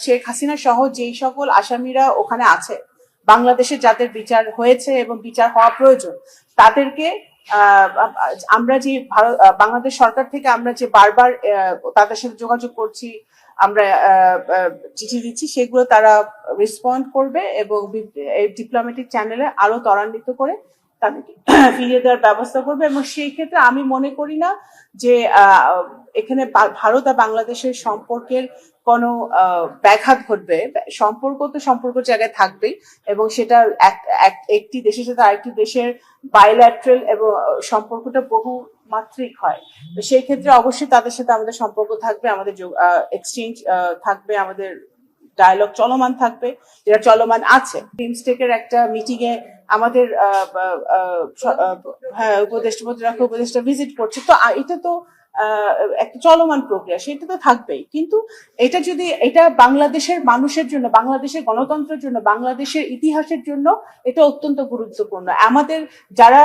শেখ হাসিনা সহ যেই সকল আসামিরা ওখানে আছে, বাংলাদেশে যাদের বিচার হয়েছে এবং বিচার হওয়া প্রয়োজন, তাদেরকে আমরা যে বাংলাদেশ সরকার থেকে আমরা যে বারবার তাদের সাথে যোগাযোগ করছি, আমরা চিঠি দিচ্ছি, সেগুলো তারা রেসপন্ড করবে এবং ডিপ্লোম্যাটিক চ্যানেলে আরো ত্বরান্বিত করে তাদেরকে ফিরিয়ে দেওয়ার ব্যবস্থা করবে। এবং সেই ক্ষেত্রে আমি মনে করি না যে এখানে ভারত আর বাংলাদেশের সম্পর্কের কোনো ব্যাঘাত ঘটবে। সম্পর্ক তো সম্পর্ক জায়গায় থাকবেই, এবং সেটা একটি দেশের সাথে আরেকটি দেশের বাইল্যাট্রাল এবং সম্পর্কটা বহু মাত্রিক হয়। তো সেই ক্ষেত্রে অবশ্যই তাদের সাথে আমাদের সম্পর্ক থাকবে, আমাদের এক্সচেঞ্জ থাকবে, আমাদের ডায়ালগ চলমান থাকবে, যেটা চলমান আছে। বিমস্টেকের একটা মিটিং এ আমাদের উপদেষ্টা ভিজিট করছে, তো এটা তো একটা চলমান প্রক্রিয়া, সেটা তো থাকবেই। কিন্তু এটা বাংলাদেশের মানুষের জন্য, বাংলাদেশের গণতন্ত্রের জন্য, বাংলাদেশের ইতিহাসের জন্য এটা অত্যন্ত গুরুত্বপূর্ণ। আমাদের যারা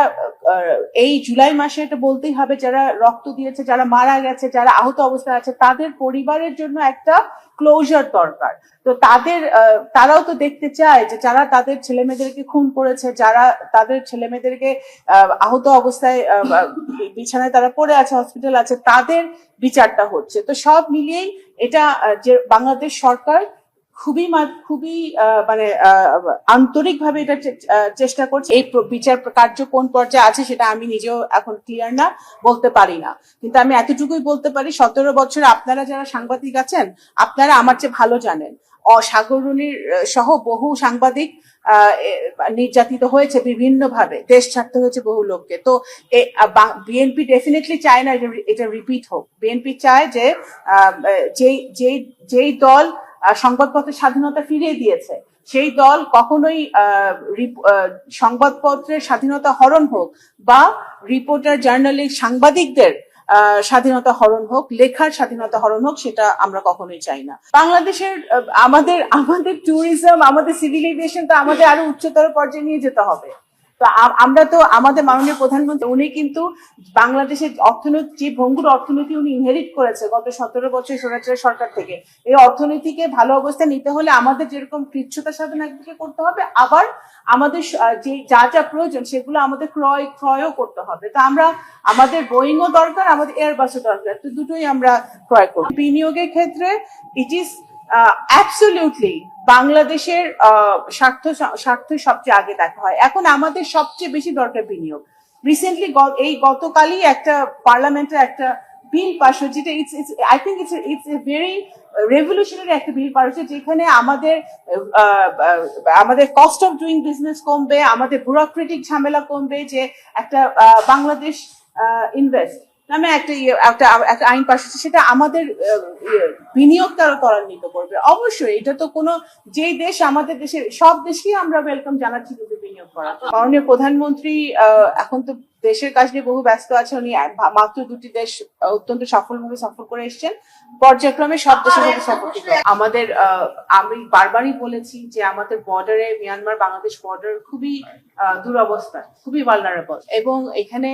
এই জুলাই মাসে, এটা বলতেই হবে, যারা রক্ত দিয়েছে, যারা মারা গেছে, যারা আহত অবস্থায় আছে, তাদের পরিবারের জন্য একটা ক্লোজার দরকার। তো তারাও তো দেখতে চায় যে যারা তাদের ছেলে মেয়েদেরকে খুন করেছে, যারা তাদের ছেলে মেয়েদেরকে আহত অবস্থায় বিছানায় তারা পড়ে আছে, হসপিটাল আছে, তাদের বিচারটা হচ্ছে। তো সব মিলিয়েই এটা যে বাংলাদেশ সরকার খুবই মানে আন্তরিকভাবে এটা চেষ্টা করছে। এই বিচার কার্য কোন পর্যায়ে আছে সেটা আমি নিজেও এখন ক্লিয়ার না, বলতে পারি না। কিন্তু আমি এতটুকুই বলতে পারি, 17 বছর আপনারা যারা সাংবাদিক আছেন, আপনারা আমার চেয়ে ভালো জানেন সাগররুনির সহ বহু সাংবাদিক নির্যাতিত হয়েছে বিভিন্ন ভাবে, দেশ ছাড়তে হয়েছে বহু লোককে। তো বিএনপি ডেফিনেটলি চায় না এটা রিপিট হোক। বিএনপি চায় যে যেই দল সংবাদপত্রের স্বাধীনতা ফিরিয়ে দিয়েছে, সেই দল কখনোই সংবাদপত্রের স্বাধীনতা হরণ হোক বা রিপোর্টার, জার্নালিস্ট, সাংবাদিকদের স্বাধীনতা হরণ হোক, লেখার স্বাধীনতা হরণ হোক, সেটা আমরা কখনোই চাই না। বাংলাদেশের আমাদের ট্যুরিজম, আমাদের সিভিলাইজেশন তো আমাদের আরো উচ্চতর পর্যায়ে নিয়ে যেতে হবে। তো আমরা তো আমাদের মাননীয় প্রধানমন্ত্রী, উনি কিন্তু বাংলাদেশের অর্থনীতি, যে ভঙ্গুর অর্থনীতি উনি ইনহেরিট করেছে গত 17 বছর স্বৈরাচার সরকার থেকে, এই অর্থনীতিকে ভালো অবস্থায় নিতে হলে আমাদের যেরকম কৃচ্ছতা সাধনা করতে হবে, আবার আমাদের যে যা প্রয়োজন সেগুলো আমাদের ক্রয়ও করতে হবে। তো আমাদের বোয়িংও দরকার, আমাদের এয়ারবাসও দরকার, তো দুটোই আমরা ক্রয় করব। বিনিয়োগের ক্ষেত্রে ইট ইজ অ্যাবসলিউটলি বাংলাদেশের স্বার্থ সবচেয়ে আগে দেখা হয়। এখন আমাদের সবচেয়ে বেশি দরকার বিনিয়োগ। রিসেন্টলি গতকালই একটা পার্লামেন্টের একটা বিল পাস হয়েছে, যেটা I think it's a very revolutionary একটা বিল পাস হয়েছে, যেখানে আমাদের কস্ট অফ ডুইং বিজনেস কমবে, আমাদের ব্যুরোক্রেটিক ঝামেলা কমবে, যে একটা বাংলাদেশ ইনভেস্ট নামে একটা আইন পাস হচ্ছে, সেটা আমাদের বিনিয়োগকে আরো ত্বরান্বিত করবে। অবশ্যই এটা তো যেই দেশ, আমাদের দেশের সব দেশকেই আমরা ওয়েলকাম জানাচ্ছি কিন্তু বিনিয়োগ করা। মাননীয় প্রধানমন্ত্রী এখন তো দেশের কাজ নিয়ে বহু ব্যস্ত আছে, উনি মাত্র 2টি দেশ অত্যন্ত সফলভাবে সফর করে এসেছেন, পর্যায়ক্রমে সব দেশের সাথে সফর করবেন। আমি বারবারই বলেছি যে আমাদের বর্ডারে, মিয়ানমার বাংলাদেশ বর্ডার খুবই দুরবস্থা, খুবই ভালনারেবল, এবং এখানে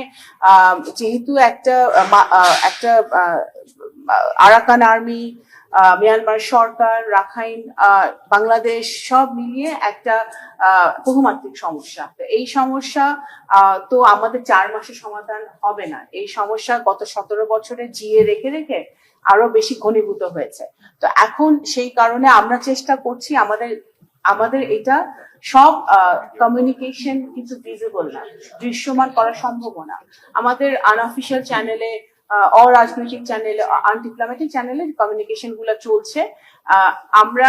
যেহেতু একটা আরাকান আর্মি, মিয়ানমার সরকার, রাখাইন, বাংলাদেশ সব মিলিয়ে একটা বহুমাত্রিক সমস্যা। তো এই সমস্যা তো আমাদের 4 মাসে সমাধান হবে না। এই সমস্যা গত 17 বছরে জিয়ে রেখে আরো বেশি ঘনীভূত হয়েছে। তো এখন সেই কারণে আমরা চেষ্টা করছি, আমাদের এটা সব কমিউনিকেশন কিন্তু ভিজিবল না, দৃশ্যমান করা সম্ভব না। আমাদের আনঅফিশিয়াল চ্যানেলে, অরাজনৈতিক চ্যানেলে, আনডিপ্লোম্যাটিক চ্যানেলে কমিউনিকেশন গুলো চলছে। আমরা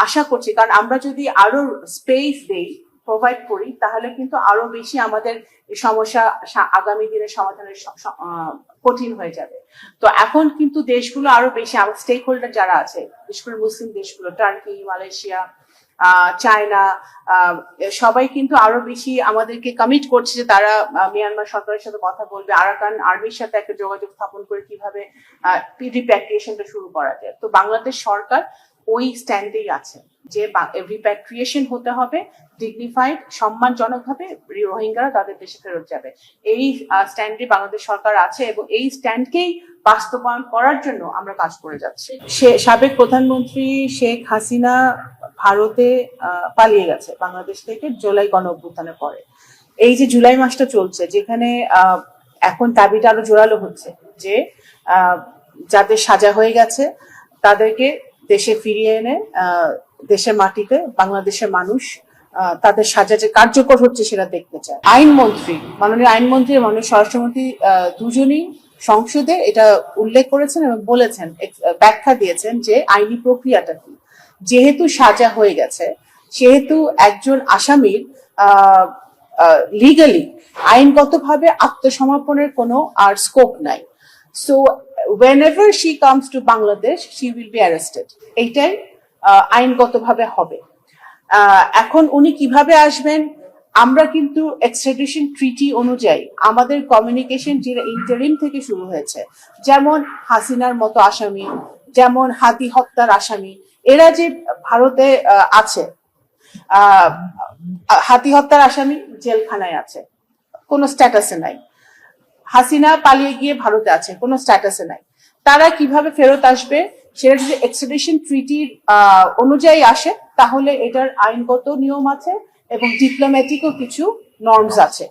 আশা করছি, কারণ আমরা যদি আরো স্পেস দেই, প্রোভাইড করি, তাহলে কিন্তু আরো বেশি আমাদের সমস্যা আগামী দিনে সমাধানের কঠিন হয়ে যাবে। তো এখন কিন্তু দেশগুলো আরো বেশি, আমার স্টেক হোল্ডার যারা আছে, বিশেষ করে মুসলিম দেশগুলো, টার্কি, মালয়েশিয়া, চায়না, সবাই কিন্তু আরো বেশি আমাদেরকে কমিট করছে যে তারা মিয়ানমার সরকারের সাথে কথা বলবে, আরাকান আর্মির সাথে একটা যোগাযোগ স্থাপন করে কিভাবে রিপ্যাট্রিয়েশনটা শুরু করা যায়। তো বাংলাদেশ সরকার ওই স্ট্যান্ডেই আছে। যে রিপ্যাট্রিয়েশন হতে হবে, ডিগনিফাইড সম্মানজনকভাবে রোহিঙ্গারা তাদের দেশে ফেরত যাবে। এই স্ট্যান্ডে বাংলাদেশ সরকার আছে এবং এই স্ট্যান্ডকেই বাস্তবায়ন করার জন্য আমরা কাজ করে যাচ্ছি। সাবেক প্রধানমন্ত্রী শেখ হাসিনা ভারতে পালিয়ে গেছে বাংলাদেশ থেকে জুলাই গণ অভ্যুত্থানের পরে। এই যে জুলাই মাসটা চলছে, যেখানে এখন দাবিটা আরো জোরালো হচ্ছে যে যাদের সাজা হয়ে গেছে তাদেরকে দেশে ফিরিয়ে এনে দেশের মাটিতে বাংলাদেশের মানুষ তাদের সাজা যে কার্যকর হচ্ছে সেটা দেখতে চায়। আইনমন্ত্রী, মাননীয় আইনমন্ত্রী এবং মাননীয় স্বরাষ্ট্রমন্ত্রী দুজনই সংসদে এটা উল্লেখ করেছেন এবং বলেছেন, ব্যাখ্যা দিয়েছেন যে আইনি প্রক্রিয়াটা কি। যেহেতু সাজা হয়ে গেছে, সেহেতু একজন আসামির লিগালি আইনগতভাবে আত্মসমর্পণের কোনো আর স্কোপ নাই। So whenever she comes to Bangladesh, she will be arrested. এইটাই আইনগতভাবে হবে। এখন উনি কিভাবে আসবেন, আমরা কিন্তু এক্সট্রাডিশন ট্রিটি অনুযায়ী আমাদের কমিউনিকেশন যেটা ইন্টারিম থেকে শুরু হয়েছে, যেমন হাসিনার মতো আসামি, যেমন হাদি হত্যার আসামি, এরা যে ভারতে আছে, হাতি হত্যার আসামি জেলখানায় আছে, কোনো স্ট্যাটাসে নাই। হাসিনা পালিয়ে গিয়ে ভারতে আছে, কোনো স্ট্যাটাসে নাই। তারা কিভাবে ফেরত আসবে সেটা যদি এক্সট্রাডিশন ট্রিটির অনুযায়ী আসে, তাহলে এটার আইনগত নিয়ম আছে এবং ডিপ্লোম্যাটিকও কিছু নর্মস আছে।